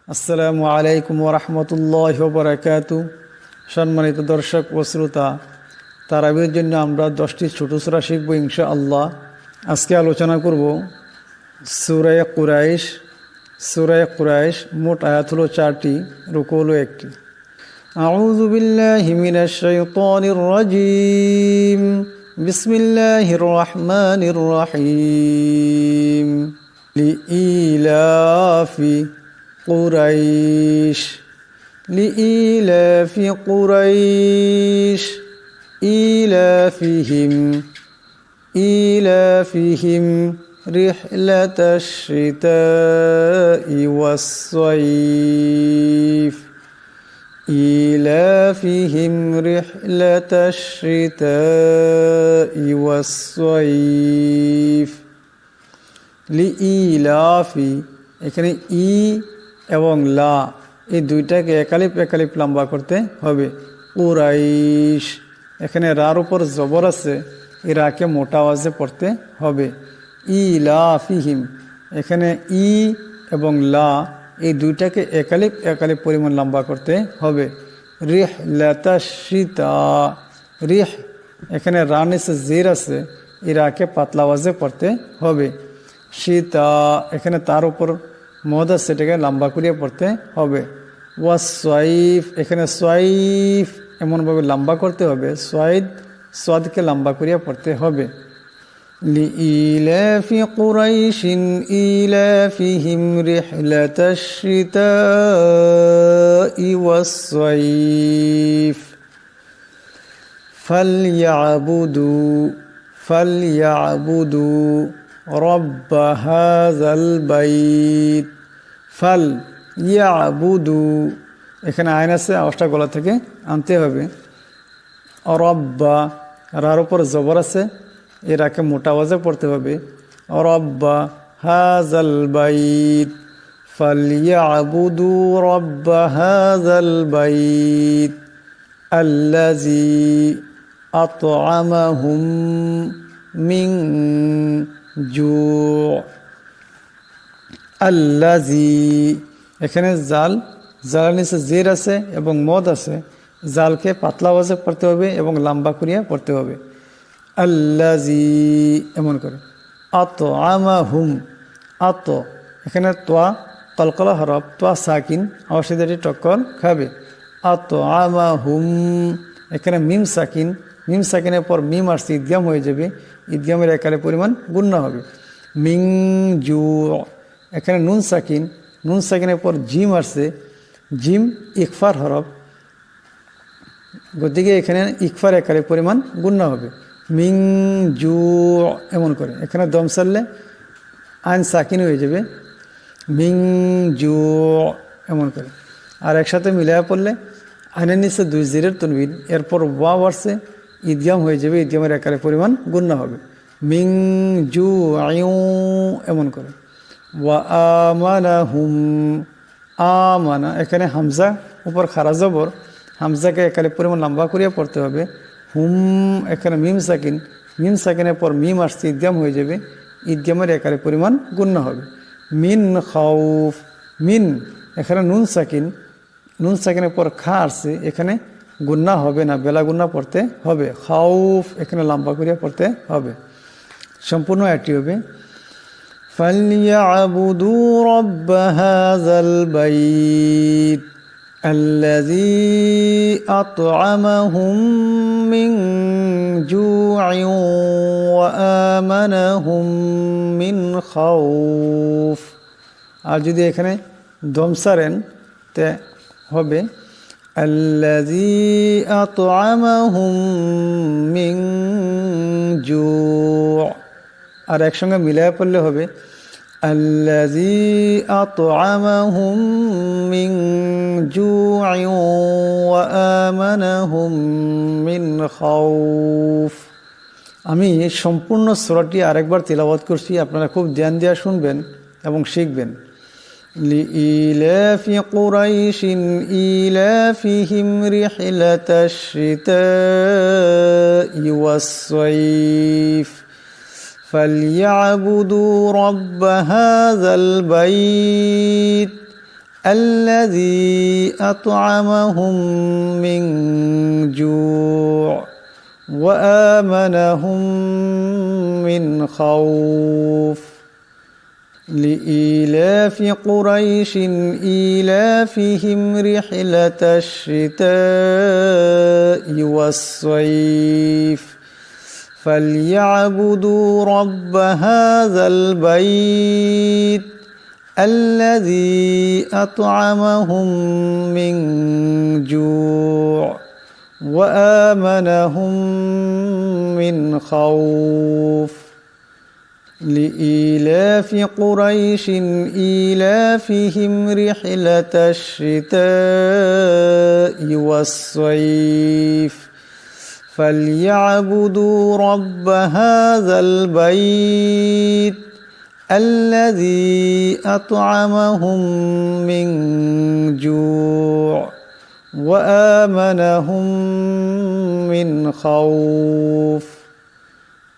আসসালামু আলাইকুম ওয়া রাহমাতুল্লাহি ওয়া বারাকাতুহু। সম্মানিত দর্শক ও শ্রোতা, তারাবির জন্য আমরা 10টি ছোট সূরা শিখব ইনশাআল্লাহ। আজকে আলোচনা করব সূরা কুরাইশ। সূরা কুরাইশ মোট আয়াত হলো 4টি, রুকু হলো 1টি। আউযু বিল্লাহি মিনাশ শাইতানির রাজীম। বিসমিল্লাহির রহমানির রহিম। লিইলাফি قريش لإيلاف قريش إيلافهم رحلة الشتاء والصيف إيلافهم رحلة الشتاء والصيف লিইলাফি, এখানে ই এবং লা এই দুইটাকে একালিপ লম্বা করতে হবে। কুরাইশ, এখানে রার উপর জবর আছে, ইরাকে মোটা আওয়াজে পড়তে হবে। ইলাফিহিম, এখানে ই এবং লা এই দুইটাকে একালিপ পরিমাণ লম্বা করতে হবে। রিহলাতাশিতা, রিহ এখানে রা নিচে জির আছে, ইরাকে পাতলা আওয়াজে পড়তে হবে। শীতা, এখানে তার উপর মদ আছে, সেটাকে লম্বা করিয়ে পড়তে হবে। ওয়াসাইফ, এখানে সাইফ এমনভাবে লম্বা করতে হবে, সাদকে লম্বা করিয়ে পড়তে হবে। লিইলাফি কুরাইশিন ইলাফিহিম রিহলাতাশ শিতাই ওয়াস-সাইফ ফালইয়াবুদু রব্ব হাযাল বাইত। ফালইয়াবুদু, এখানে আইন আছে, আওয়াজটা গলা থেকে আনতে হবে। রব্বা, রার উপর জবর আছে, এরাকে মোটা আওয়াজে পড়তে হবে। রব্বা হাযাল বাইত, ফালইয়াবুদু রব্ব হাযাল বাইত আল্লাযী আত'আমাহুম মিন জু'। আল্লাযী, এখানে জাল নিচে জের আছে এবং মদ আছে, জালকে পাতলা আওয়াজে পড়তে হবে এবং লম্বা করিয়া পড়তে হবে। আল্লাযী এমন করে। আত'আমাহুম, এখানে তোয়া কলকলা হরফ, তোয়া সাকিন, আওয়াজে টক্কর খাবে। আত'আমাহুম, এখানে মিম সাকিনের পর মিম আসছে, ইদগাম হয়ে যাবে, ইদগামের একারে পরিমাণ গুণনা হবে। মিং জু, এখানে নুন সাকিনের পর জিম আসছে, জিম ইকফার হরফ, গতিকে এখানে ইকফার একারে পরিমাণ গুণনা হবে। মিং জু এমন করে, এখানে দম সারলে আইন সাকিন হয়ে যাবে। মিং জু এমন করে, আর একসাথে মিলায়া পড়লে আইনের নিচে 2 জিরের তনবিন, এরপর ওয়াও আসছে, ইদগাম হয়ে যাবে, ইদগামের আকারে পরিমাণ গুণনা হবে। মিং জু আয়ু এমন করে। ওয়া আমানাহুম, আমানা, এখানে হামজা উপর খারা জবর, হামজাকে একালে পরিমাণ লম্বা করিয়া পড়তে হবে। হুম, এখানে মিম সাকিনের পর মিম আসছে, ইদগাম হয়ে যাবে, ইদগামের একালে পরিমাণ গুণনা হবে। মিন খাউফ, মিন, এখানে নুন সাকিনের পর খা আসছে, এখানে গুন্না হবে না, বেলা গুন্না পড়তে হবে। খাউফ, এখানে লম্বা করিয়া পড়তে হবে। সম্পূর্ণ এটি হবে। ফালইয়াবুদু রব্ব হাযাল বাইত আল্লাযী আত'আমাহুম মিন জু'ইন ওয়া আমানাহুম মিন খাউফ। আর যদি এখানে দম সারেন তে হবে আল্লাযী আত'আমাহুম মিন জু', আর একসঙ্গে মিলায়া পড়লে হবে আল্লাযী আত'আমাহুম মিন জু'ইন ওয়া আমানাহুম মিন খাউফ। আমি সম্পূর্ণ সূরাটি আরেকবার তিলাওয়াত করছি, আপনারা খুব ধ্যান দিয়ে শুনবেন এবং শিখবেন। لإيلاف قريش إيلافهم رحلة الشتاء والصيف فليعبدوا رب هذا البيت الذي أطعمهم من جوع وآمنهم من خوف لإيلاف قريش إيلافهم رحلة الشتاء والصيف فليعبدوا رب هذا البيت الذي أطعمهم من جوع وآمنهم من خوف لإيلاف قريش إيلافهم رحلة الشتاء والصيف فليعبدوا رب هذا البيت الذي أطعمهم من جوع وآمنهم من خوف